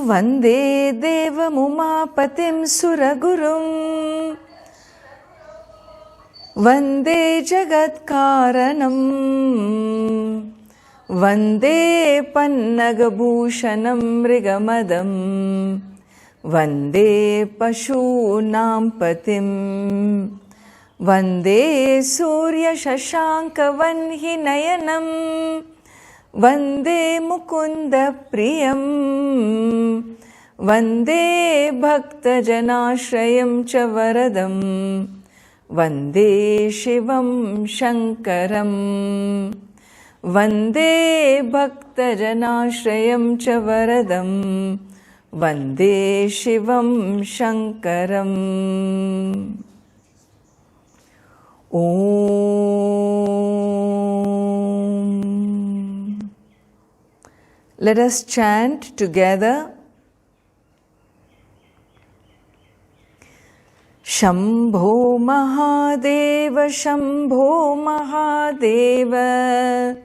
वन्दे देवमुमापतिं सुरगुरुं वन्दे जगत्कारणं वन्दे पन्नगभूषणं मृगमदं वन्दे पशूनां पतिं वन्दे सूर्यशशाङ्कवह्निनयनं वन्दे मुकुन्दप्रियं वन्दे भक्तजनाश्रयं च वरदं वन्दे शिवं शङ्करं वन्दे भक्तजनाश्रयं च वरदं वन्दे शिवं शङ्करम्। ॐ Let us chant together. Shambho Mahadeva, Shambho Mahadeva,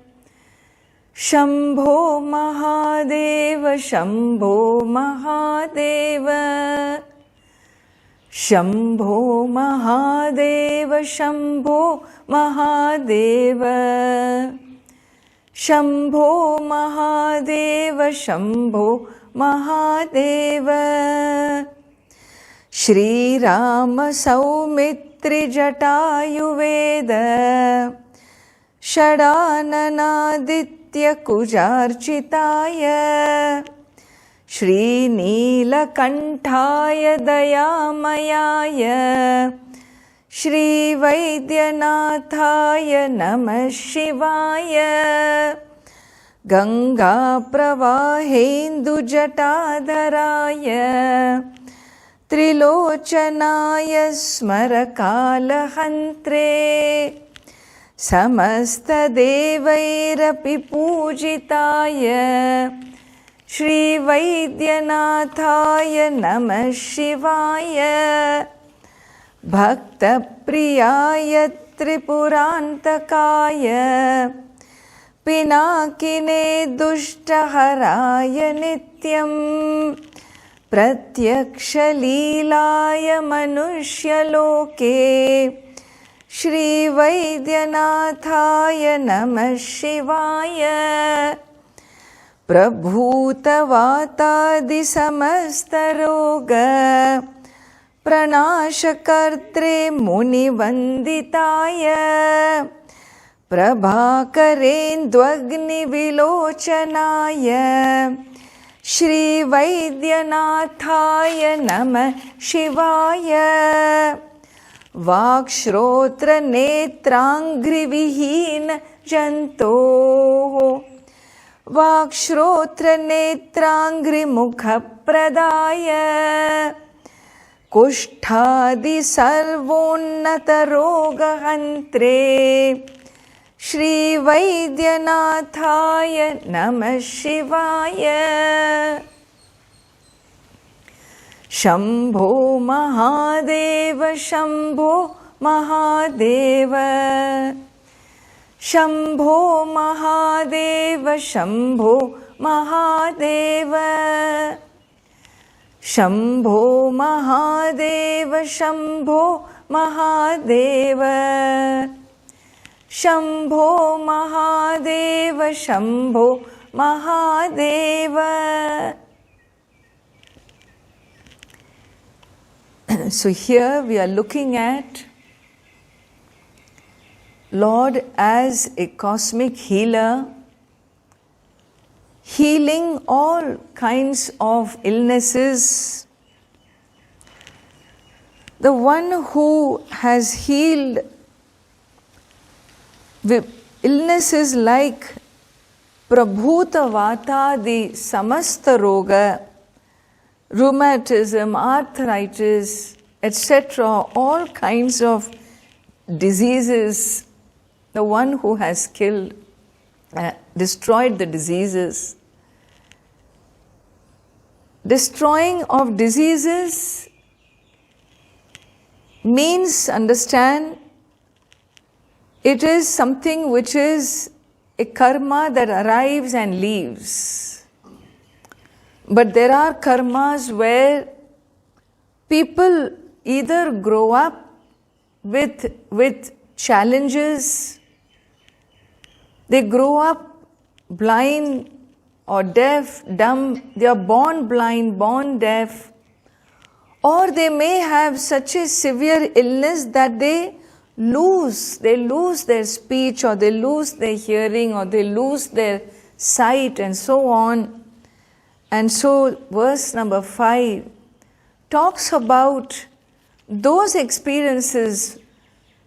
Shambho Mahadeva, Shambho Mahadeva, Shambho Mahadeva, Shambho Mahadeva, Shambho Mahadeva, Shambho Mahadeva. Shri Rama Saumitri Jatayuveda Shadananaditya Kujarchitaya Shri Neelakantaya Dayamayaya Shri Vaidyanatha Namah Shivaya Ganga Pravahendu Jatadharaya Trilochanaya Smarakaalahantre Samasta Devairapi Pujitaya Shri Vaidyanatha Namah Shivaya Bhakta Priyaya Tripurantakaya Pinakine Dushtaharaya Nityam Pratyaksha Leelaya Manushya-loke Shri Vaidyanatha Namah Shivaya Prabhutavatadi Samastaroga Pranashakartre Munivanditaya Prabhakarendwagni Vilochanaya Shri Vaidyanatha Namah Shivaya Vakshrotra Netrangri Vihina Janto Vakshrotra Netrangri Mukha Pradaya Kushtadi Sarvonnata Roga Hantre Shri Vaidyanatha Namah Shivaya Shambho Mahadeva Shambho Mahadeva Shambho Mahadeva Shambho Mahadeva Shambho Mahadeva Shambho Mahadeva Shambho Mahadeva Shambho Mahadeva. So here we are looking at Lord as a cosmic healer, healing all kinds of illnesses. The one who has healed illnesses like Prabhuta Vata, the Samasta Roga, rheumatism, arthritis, etc., all kinds of diseases, the one who has killed, destroyed the diseases. Destroying of diseases means, understand, it is something which is a karma that arrives and leaves. But there are karmas where people either grow up with challenges, they grow up blind or deaf, dumb, they are born blind, born deaf, or they may have such a severe illness that they lose their speech, or they lose their hearing, or they lose their sight, and so on. And so verse number 5 talks about those experiences,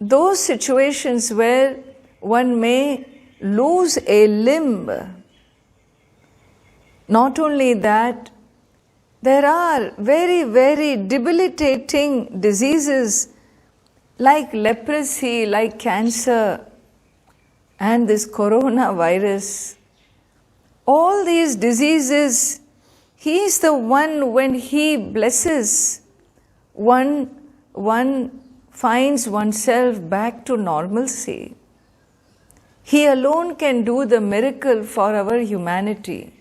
those situations where one may lose a limb. Not only that, there are very, very debilitating diseases like leprosy, like cancer, and this coronavirus. All these diseases, He is the one, when He blesses, one finds oneself back to normalcy. He alone can do the miracle for our humanity.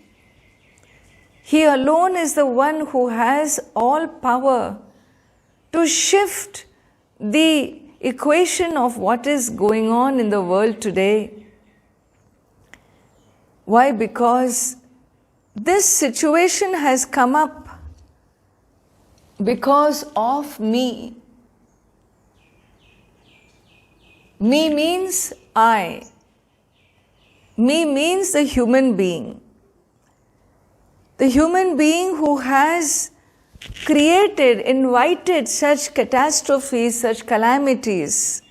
He alone is the one who has all power to shift the equation of what is going on in the world today. Why? Because this situation has come up because of me. Me means I. Me means the human being. The human being who has created, invited such catastrophes, such calamities.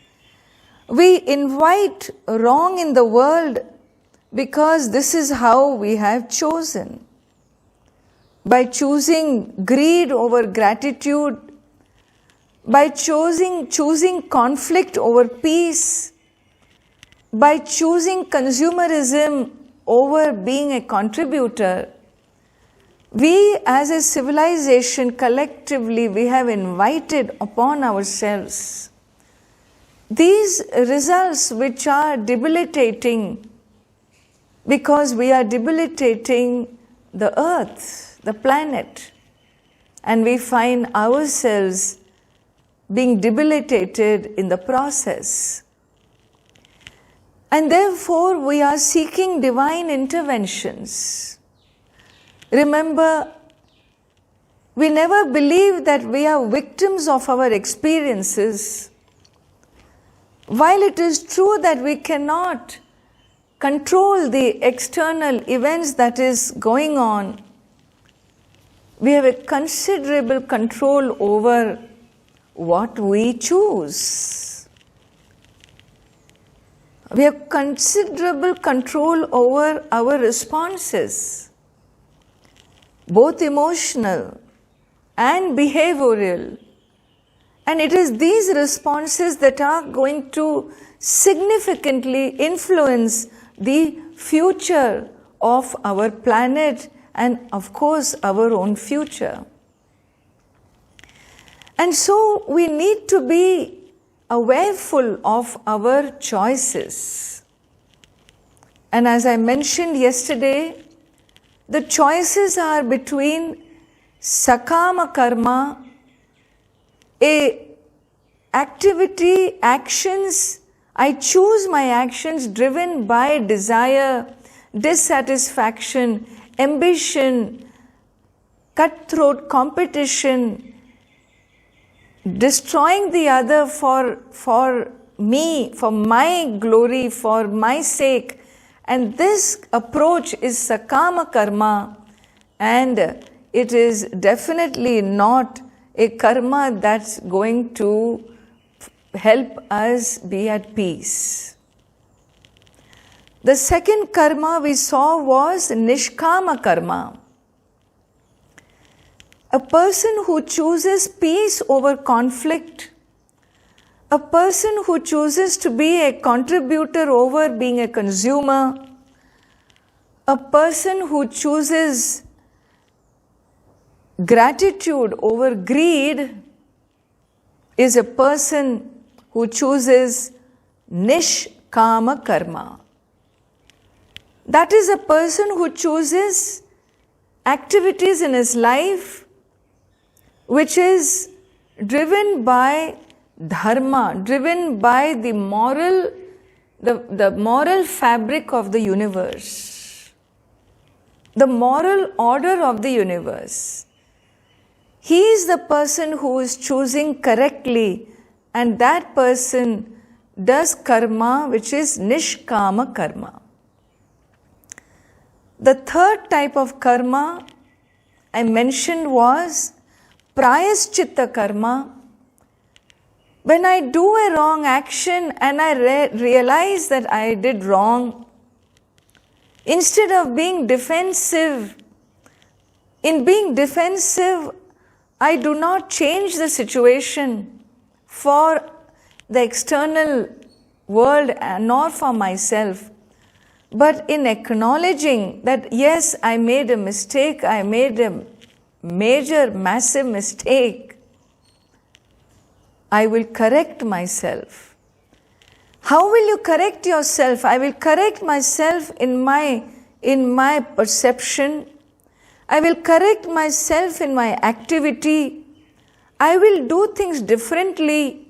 We invite wrong in the world because this is how we have chosen. By choosing greed over gratitude, by choosing conflict over peace, by choosing consumerism over being a contributor, we as a civilization collectively, we have invited upon ourselves these results which are debilitating, because we are debilitating the earth, the planet, and we find ourselves being debilitated in the process. And therefore we are seeking divine interventions. Remember, we never believe that we are victims of our experiences. While it is true that we cannot control the external events that is going on, we have a considerable control over what we choose. We have considerable control over our responses, both emotional and behavioral. And it is these responses that are going to significantly influence the future of our planet and, of course, our own future. And so we need to be awareful of our choices. And as I mentioned yesterday, the choices are between sakama karma, actions. I choose my actions driven by desire, dissatisfaction, ambition, cutthroat competition, destroying the other for me, for my glory, for my sake. And this approach is sakama karma, and it is definitely not a karma that's going to help us be at peace. The second karma we saw was nishkama karma. A person who chooses peace over conflict, a person who chooses to be a contributor over being a consumer, a person who chooses gratitude over greed is a person who chooses nishkama karma. That is a person who chooses activities in his life which is driven by dharma, driven by the moral fabric of the universe, the moral order of the universe. He is the person who is choosing correctly, and that person does karma which is nishkama karma. The third type of karma I mentioned was prayaschitta karma. When I do a wrong action and I realize that I did wrong, instead of being defensive, in being defensive, I do not change the situation for the external world nor for myself. But in acknowledging that, yes, I made a mistake, I made a major, massive mistake, I will correct myself. How will you correct yourself? I will correct myself in my perception. I will correct myself in my activity. I will do things differently.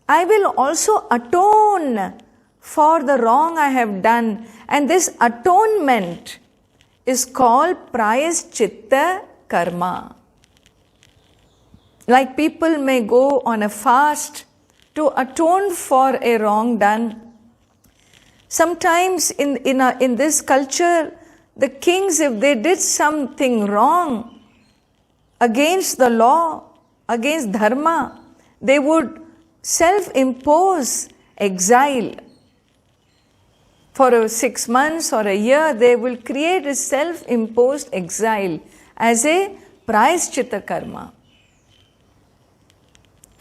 I will also atone for the wrong I have done. And this atonement is called prayaschitta karma. Like people may go on a fast to atone for a wrong done. Sometimes in this culture, the kings, if they did something wrong against the law, against dharma, they would self-impose exile. For 6 months or a year, they will create a self-imposed exile as a prayaschitta karma.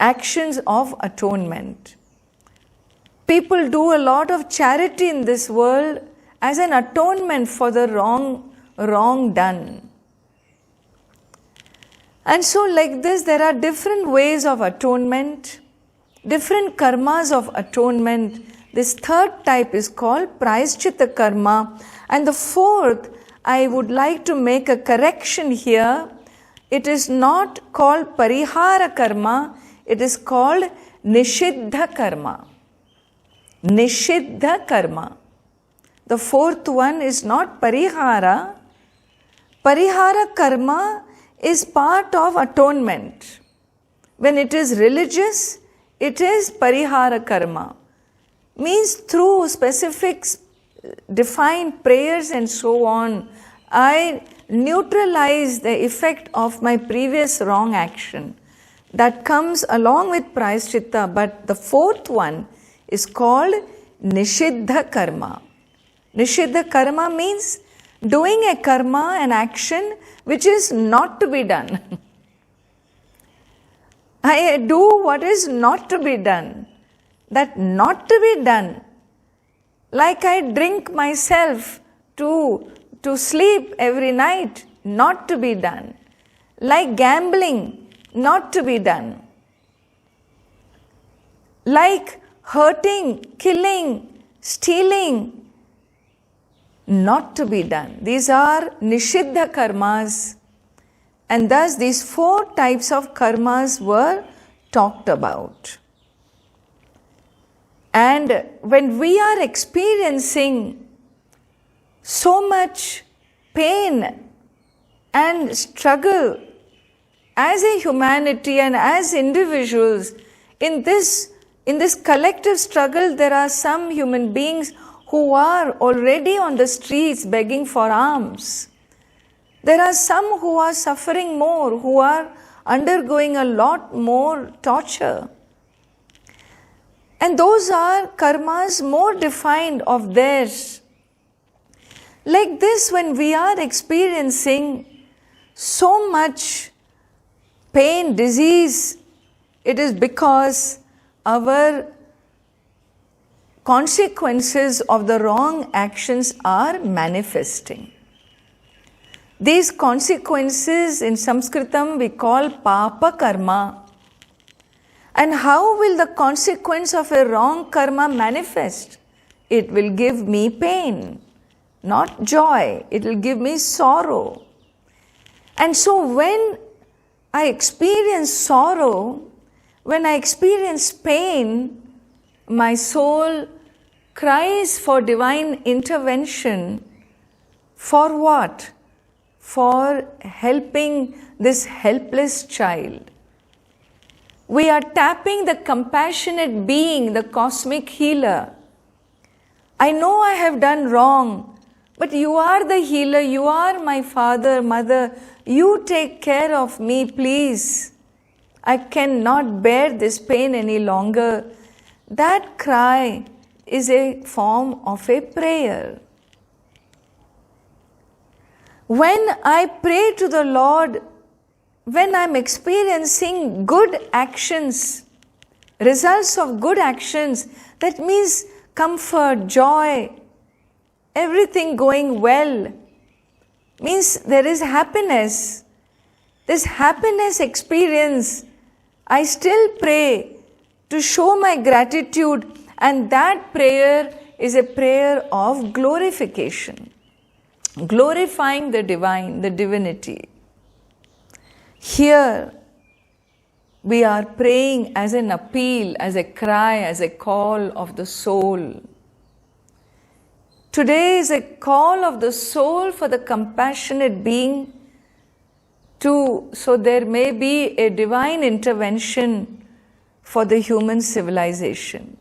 Actions of atonement. People do a lot of charity in this world as an atonement for the wrong done. And so like this, there are different ways of atonement, different karmas of atonement. This third type is called prayaschitta karma. And the fourth, I would like to make a correction here. It is not called parihara karma, it is called nishiddha karma. Nishiddha karma. The fourth one is not parihara. Parihara karma is part of atonement. When it is religious, it is parihara karma. Means through specific defined prayers and so on, I neutralize the effect of my previous wrong action. That comes along with prayaschitta, but the fourth one is called nishiddha karma. Nishiddha karma means doing a karma, an action which is not to be done. I do what is not to be done. That not to be done. Like I drink myself to sleep every night, not to be done. Like gambling, not to be done. Like hurting, killing, stealing, not to be done. These are nishiddha karmas. And thus these four types of karmas were talked about. And when we are experiencing so much pain and struggle as a humanity and as individuals, in this collective struggle, there are some human beings who are already on the streets begging for alms. There are some who are suffering more, who are undergoing a lot more torture. And those are karmas more defined of theirs. Like this, when we are experiencing so much pain, disease, it is because our consequences of the wrong actions are manifesting. These consequences in Sanskritam we call papa karma. And how will the consequence of a wrong karma manifest? It will give me pain, not joy. It will give me sorrow. And so when I experience sorrow, when I experience pain, my soul cries for divine intervention. For what? For helping this helpless child. We are tapping the compassionate being, the cosmic healer. I know I have done wrong, but you are the healer, you are my father, mother. You take care of me, please. I cannot bear this pain any longer. That cry is a form of a prayer. When I pray to the Lord, when I'm experiencing good actions, results of good actions, that means comfort, joy, everything going well, means there is happiness. This happiness experience, I still pray to show my gratitude, and that prayer is a prayer of glorification, glorifying the divine, the divinity. Here, we are praying as an appeal, as a cry, as a call of the soul. Today is a call of the soul for the compassionate being so there may be a divine intervention for the human civilization.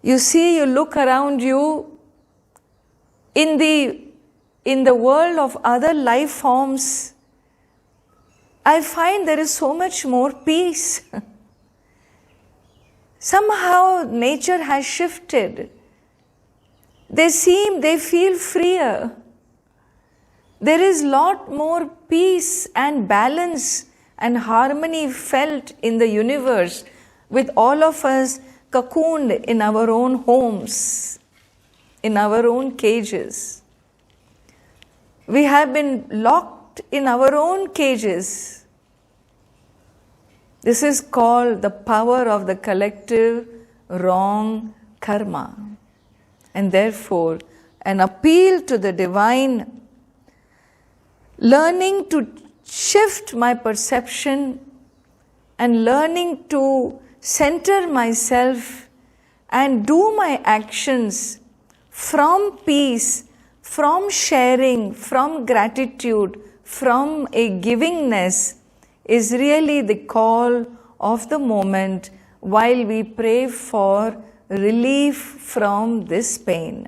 You see, you look around you, in the world of other life forms, I find there is so much more peace. Somehow nature has shifted. They feel freer. There is lot more peace and balance and harmony felt in the universe, with all of us cocooned in our own homes, in our own cages. We have been locked in our own cages. This is called the power of the collective wrong karma. And therefore, an appeal to the divine, learning to shift my perception and learning to center myself and do my actions from peace, from sharing, from gratitude, from a givingness, is really the call of the moment while we pray for relief from this pain.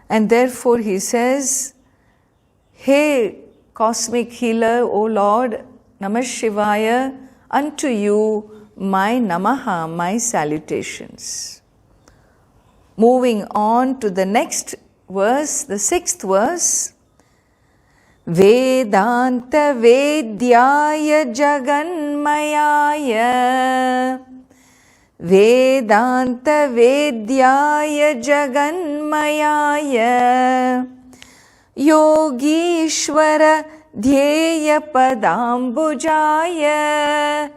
And therefore he says, Hey cosmic healer, O Lord, Namah Shivaya, unto you my Namaha, my salutations. Moving on to the next verse, the 6th verse. Vedanta Vedyaya Jaganmayaya, Vedanta Vedyaya Jaganmayaya, Yogishvara Dhyeya Padambujaya,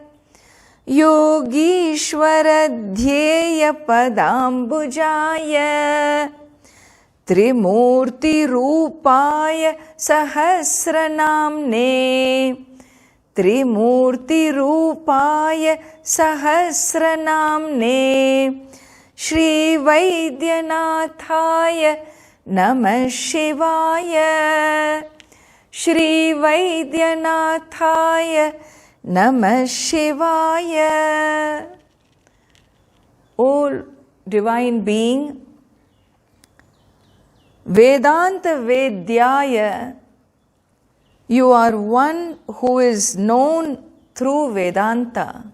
Yogishvara Dhyeya Padambujaya, Trimurti Rupaya Sahasranamne, Trimurti Rupaya Sahasranamne, Shri Vaidyanatha Namah Shivaya, Shri Vaidyanatha Namah Shivaya. O Divine Being, Vedanta Vedyaya, you are one who is known through Vedanta.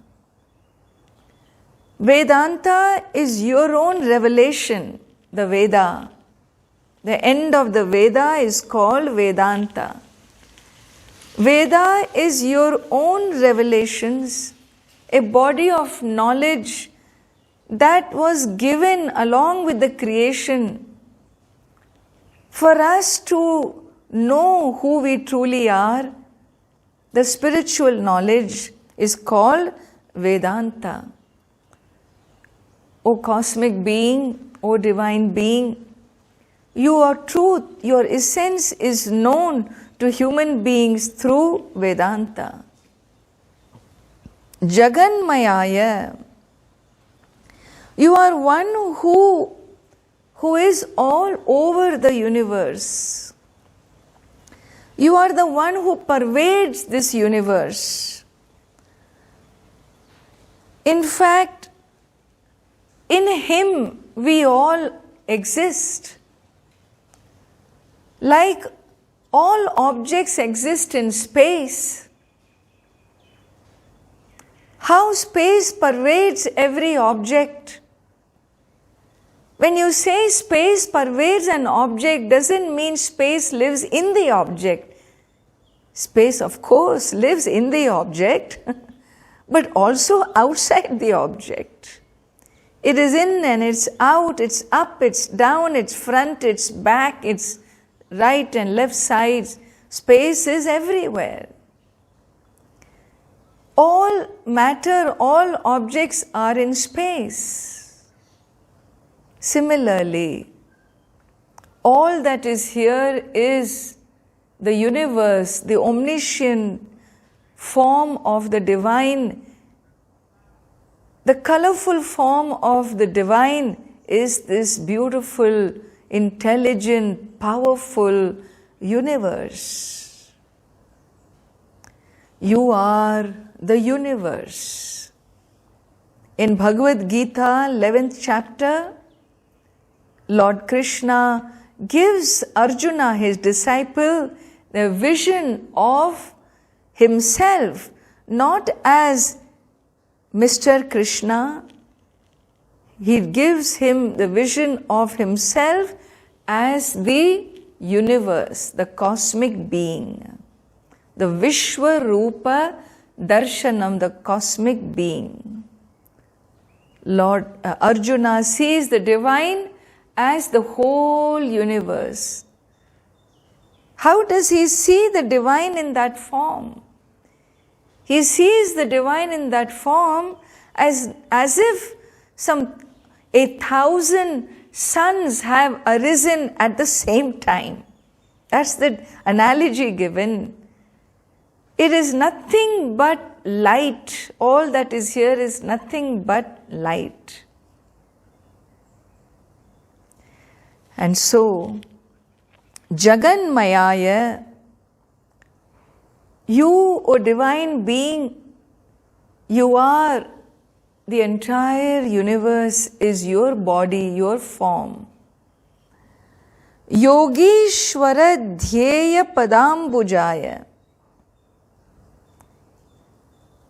Vedanta is your own revelation, the Veda. The end of the Veda is called Vedanta. Veda is your own revelations, a body of knowledge that was given along with the creation for us to know who we truly are. The spiritual knowledge is called Vedanta. O cosmic being, O divine being, Your truth, your essence is known to human beings through Vedanta. Jaganmayaya. You are one who is all over the universe. You are the one who pervades this universe. In fact, in Him we all exist. Like all objects exist in space. How space pervades every object. When you say space pervades an object, doesn't mean space lives in the object. Space, of course, lives in the object, but also outside the object. It is in and it's out, it's up, it's down, it's front, it's back, it's right and left sides. Space is everywhere. All matter, all objects are in space. Similarly, all that is here is the universe, the omniscient form of the divine. The colorful form of the divine is this beautiful, intelligent, powerful universe. You are the universe. In Bhagavad Gita, 11th chapter, Lord Krishna gives Arjuna, his disciple, the vision of himself, not as Mr. Krishna. He gives him the vision of himself as the universe, the cosmic being. The Vishwa Rupa Darshanam, the cosmic being. Lord Arjuna sees the divine as the whole universe. How does he see the divine in that form? He sees the divine in that form as if some 1,000 suns have arisen at the same time. That's the analogy given. It is nothing but light. All that is here is nothing but light. And so, Jaganmayaya, you, O divine being, you are the entire universe, is your body, your form. Yogishwara Dhyeya Padambujaya,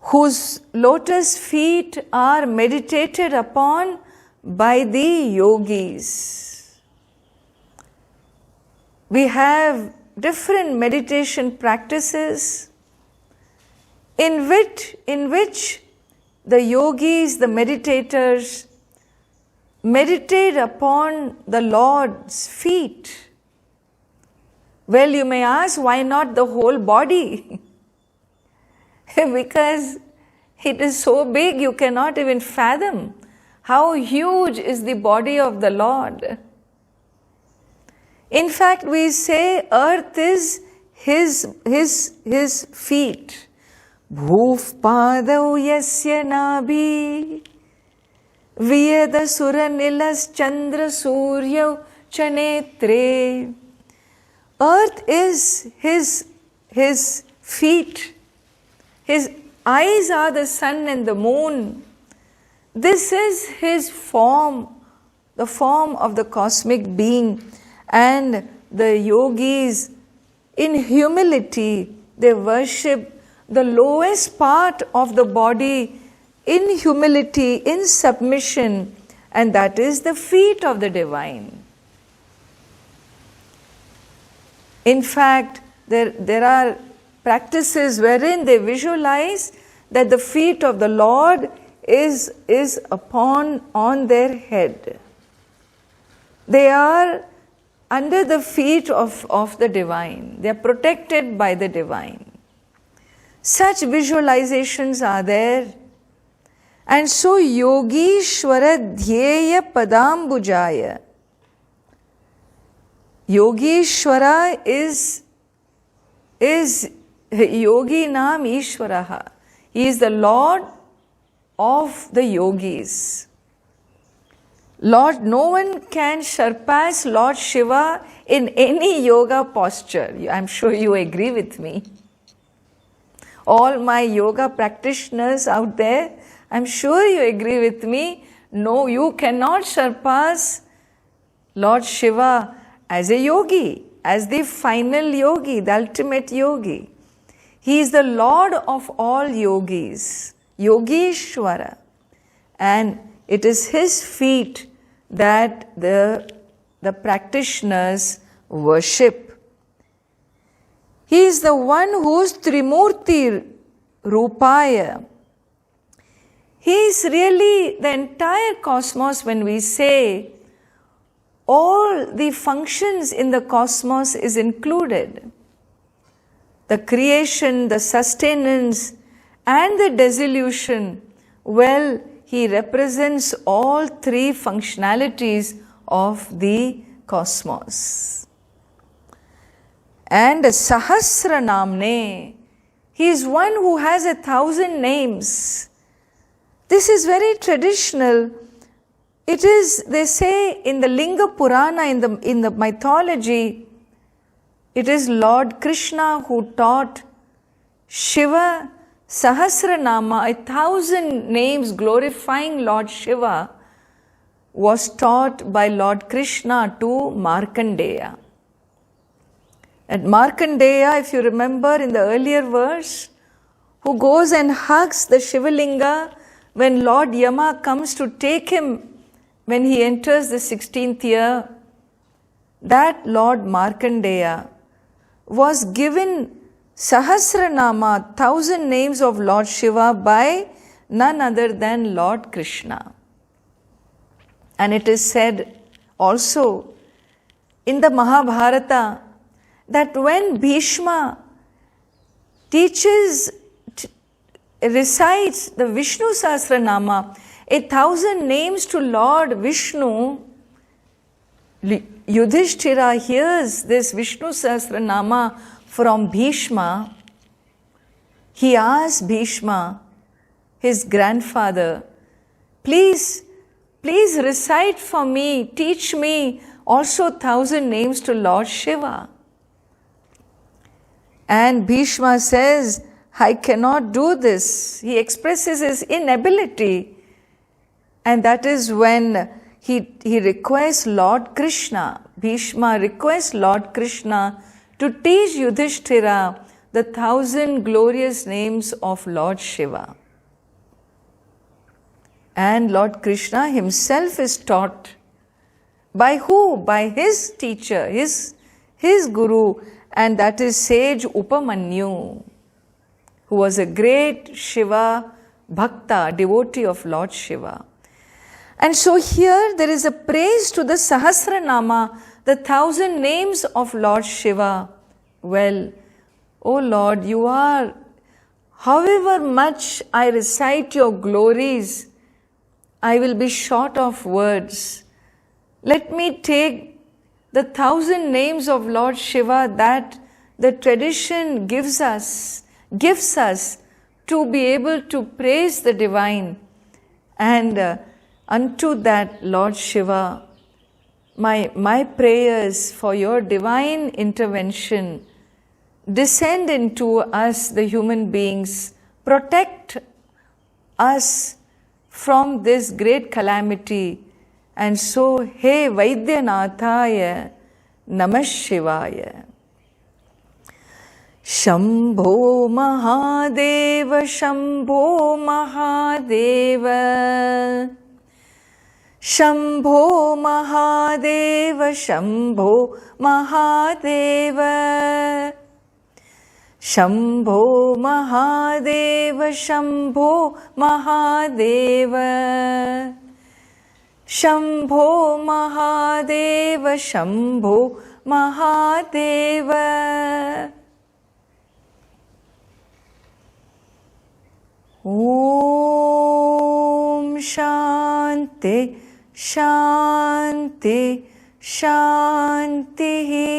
whose lotus feet are meditated upon by the yogis. We have different meditation practices in which the yogis, the meditators, meditate upon the Lord's feet. Well, you may ask, why not the whole body? Because it is so big, you cannot even fathom how huge is the body of the Lord. In fact, we say earth is his feet. Bhuf padau yasya nabhi vyeda sura nilas chandra surya chanetre. Earth is his feet. His eyes are the sun and the moon. This is his form, the form of the cosmic being. And the yogis, in humility, they worship the lowest part of the body in humility, in submission, and that is the feet of the divine. In fact, there are practices wherein they visualize that the feet of the Lord is on their head. They are under the feet of the divine. They are protected by the divine. Such visualizations are there. And so Yogishwara Dhyeya Padambujaya. Yogeshwara is Yogi Nam Ishwaraha. He is the Lord of the yogis. Lord, no one can surpass Lord Shiva in any yoga posture. I'm sure you agree with me. All my yoga practitioners out there, I'm sure you agree with me. No, you cannot surpass Lord Shiva as a yogi, as the final yogi, the ultimate yogi. He is the Lord of all yogis, Yogeshwara. And it is his feet that the practitioners worship. He is the one who is Trimurti Rupaya. He is really the entire cosmos. When we say all the functions in the cosmos is included, the creation, the sustenance and the dissolution, well, he represents all three functionalities of the cosmos. And Sahasra Namne, he is one who has 1,000 names. This is very traditional. It is, they say in the Linga Purana, in the mythology, it is Lord Krishna who taught Shiva Sahasranama, 1,000 names glorifying Lord Shiva, was taught by Lord Krishna to Markandeya. And Markandeya, if you remember in the earlier verse, who goes and hugs the Shivalinga when Lord Yama comes to take him when he enters the 16th year, that Lord Markandeya was given Sahasranama, 1,000 names of Lord Shiva by none other than Lord Krishna. And it is said also in the Mahabharata that when Bhishma recites the Vishnu Sahasranama, 1,000 names to Lord Vishnu, Yudhishthira hears this Vishnu Sahasranama from Bhishma. He asks Bhishma, his grandfather, please recite for me, teach me also 1,000 names to Lord Shiva. And Bhishma says, I cannot do this. He expresses his inability. And that is when he requests Lord Krishna, Bhishma requests Lord Krishna to teach Yudhishthira the 1,000 glorious names of Lord Shiva. And Lord Krishna himself is taught. By who? By his teacher, his guru, and that is sage Upamanyu, who was a great Shiva Bhakta, devotee of Lord Shiva. And so here there is a praise to the Sahasranama, the 1,000 names of Lord Shiva. Well, O Lord, you are, however much I recite your glories, I will be short of words. Let me take the 1,000 names of Lord Shiva that the tradition gives us to be able to praise the divine. And unto that, Lord Shiva, my prayers for your divine intervention descend into us, the human beings, protect us from this great calamity. And so, He Vaidyanatha Namah Shivaya. Shambho Mahadeva, Shambho Mahadeva. Shambho Mahadeva, Shambho Mahadeva. Shambho Mahadeva, Shambho Mahadeva. Shambho Mahadeva, Shambho Mahadeva. Om Shanti, Shanti, Shantihi.